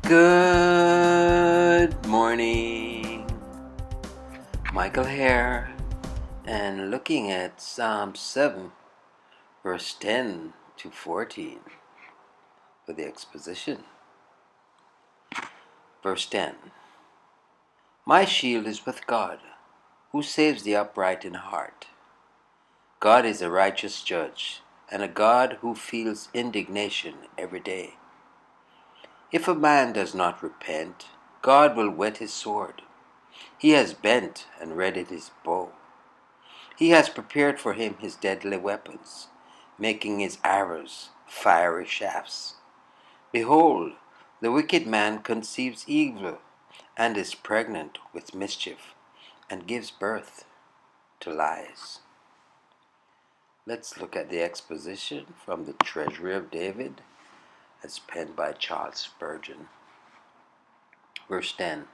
Good morning, Michael here, and looking at Psalm 7, verse 10 to 14 for the exposition. Verse 10. My shield is with God, who saves the upright in heart. God is a righteous judge, and a God who feels indignation every day. If a man does not repent, God will whet his sword. He has bent and readied his bow. He has prepared for him his deadly weapons, making his arrows fiery shafts. Behold, the wicked man conceives evil, and is pregnant with mischief, and gives birth to lies. Let's look at the exposition from the Treasury of David, as penned by Charles Spurgeon. Verse 10.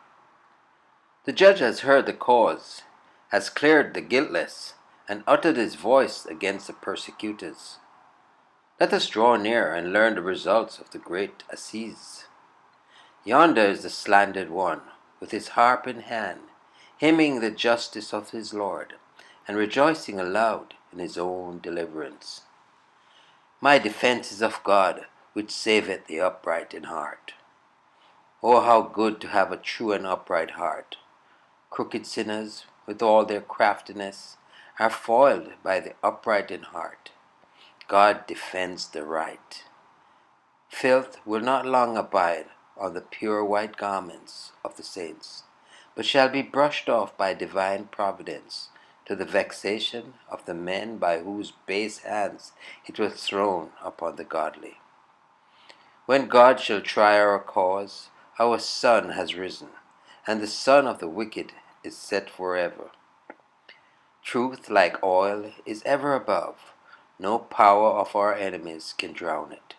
The judge has heard the cause, has cleared the guiltless, and uttered his voice against the persecutors. Let us draw near and learn the results of the great assize. Yonder is the slandered one, with his harp in hand, hymning the justice of his Lord, and rejoicing aloud in his own deliverance. My defense is of God, which saveth the upright in heart. Oh, how good to have a true and upright heart! Crooked sinners, with all their craftiness, are foiled by the upright in heart. God defends the right. Filth will not long abide on the pure white garments of the saints, but shall be brushed off by divine providence, to the vexation of the men by whose base hands it was thrown upon the godly. When God shall try our cause, our sun has risen, and the son of the wicked is set forever. Truth, like oil, is ever above. No power of our enemies can drown it.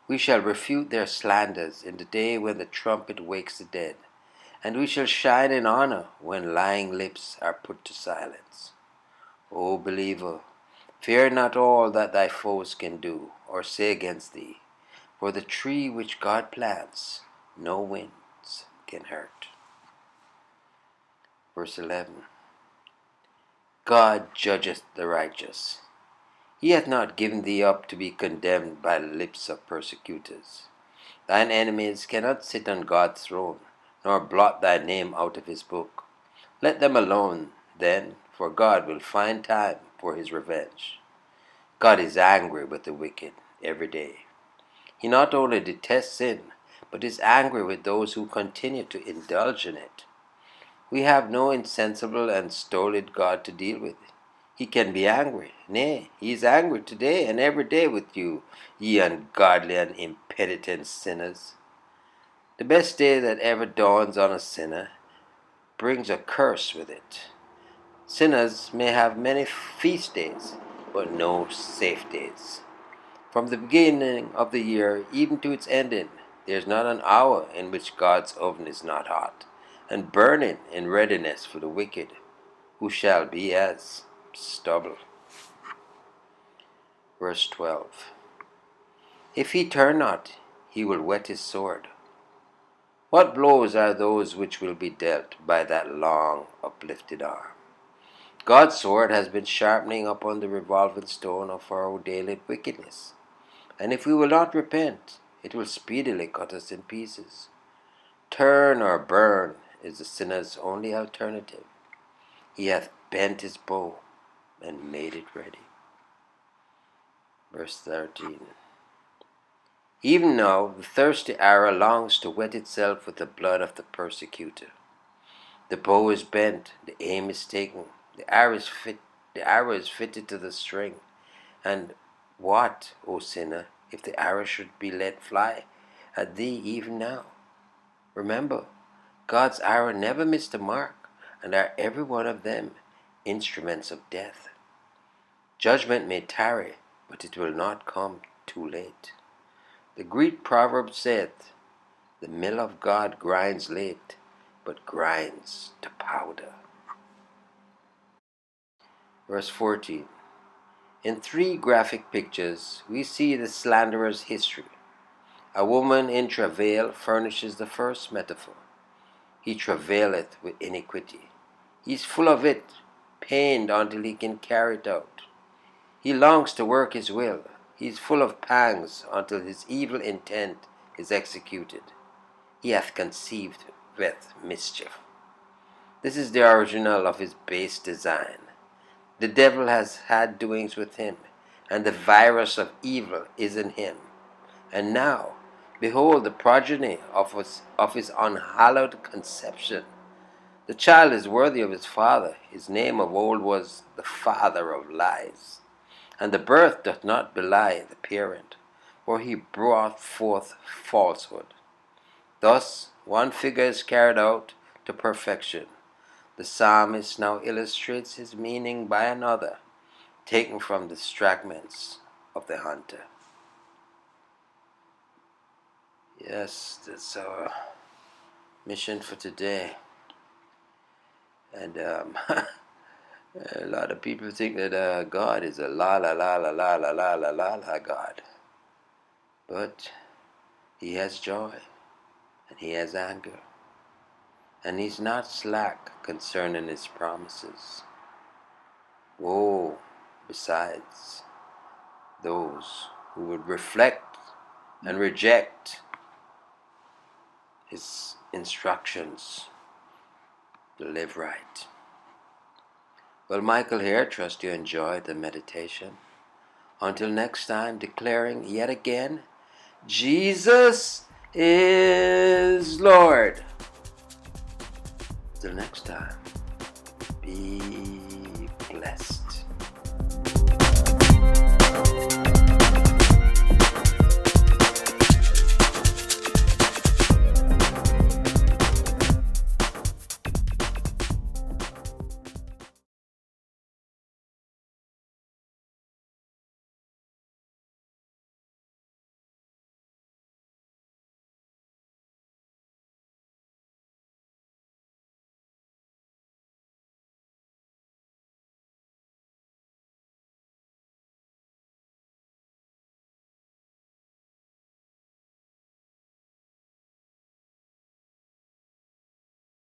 We shall refute their slanders in the day when the trumpet wakes the dead, and we shall shine in honor when lying lips are put to silence. O believer, fear not all that thy foes can do or say against thee, for the tree which God plants, no winds can hurt. Verse 11. God judgeth the righteous. He hath not given thee up to be condemned by the lips of persecutors. Thine enemies cannot sit on God's throne, nor blot thy name out of his book. Let them alone, then, for God will find time for his revenge. God is angry with the wicked every day. He not only detests sin, but is angry with those who continue to indulge in it. We have no insensible and stolid God to deal with. He can be angry. Nay, he is angry today and every day with you, ye ungodly and impenitent sinners. The best day that ever dawns on a sinner brings a curse with it. Sinners may have many feast days, but no safe days. From the beginning of the year even to its ending, there is not an hour in which God's oven is not hot, and burning in readiness for the wicked, who shall be as stubble. Verse 12. If he turn not, he will whet his sword. What blows are those which will be dealt by that long uplifted arm? God's sword has been sharpening upon the revolving stone of our daily wickedness, and if we will not repent, it will speedily cut us in pieces. Turn or burn is the sinner's only alternative. He hath bent his bow and made it ready. Verse 13. Even now the thirsty arrow longs to wet itself with the blood of the persecutor. The bow is bent, the aim is taken, the arrow is fitted to the string. And what, O sinner, if the arrow should be let fly at thee even now? Remember, God's arrow never missed the mark, and are every one of them instruments of death. Judgment may tarry, but it will not come too late. The Greek proverb saith, the mill of God grinds late, but grinds to powder. Verse 14. In three graphic pictures, we see the slanderer's history. A woman in travail furnishes the first metaphor. He travaileth with iniquity. He is full of it, pained until he can carry it out. He longs to work his will. He is full of pangs until his evil intent is executed. He hath conceived with mischief. This is the original of his base design. The devil has had doings with him, and the virus of evil is in him. And now, behold the progeny of his unhallowed conception. The child is worthy of his father. His name of old was the father of lies. And the birth doth not belie the parent, for he brought forth falsehood. Thus, one figure is carried out to perfection. The psalmist now illustrates his meaning by another, taken from the fragments of the hunter. Yes, that's our mission for today. And a lot of people think that God is a la la la la la la la la la la God. But he has joy, and he has anger, and he's not slack concerning his promises. Woe besides those who would reflect and reject his instructions to live right. Well, Michael here, trust you enjoyed the meditation. Until next time, declaring yet again, Jesus is Lord. Till next time, be blessed.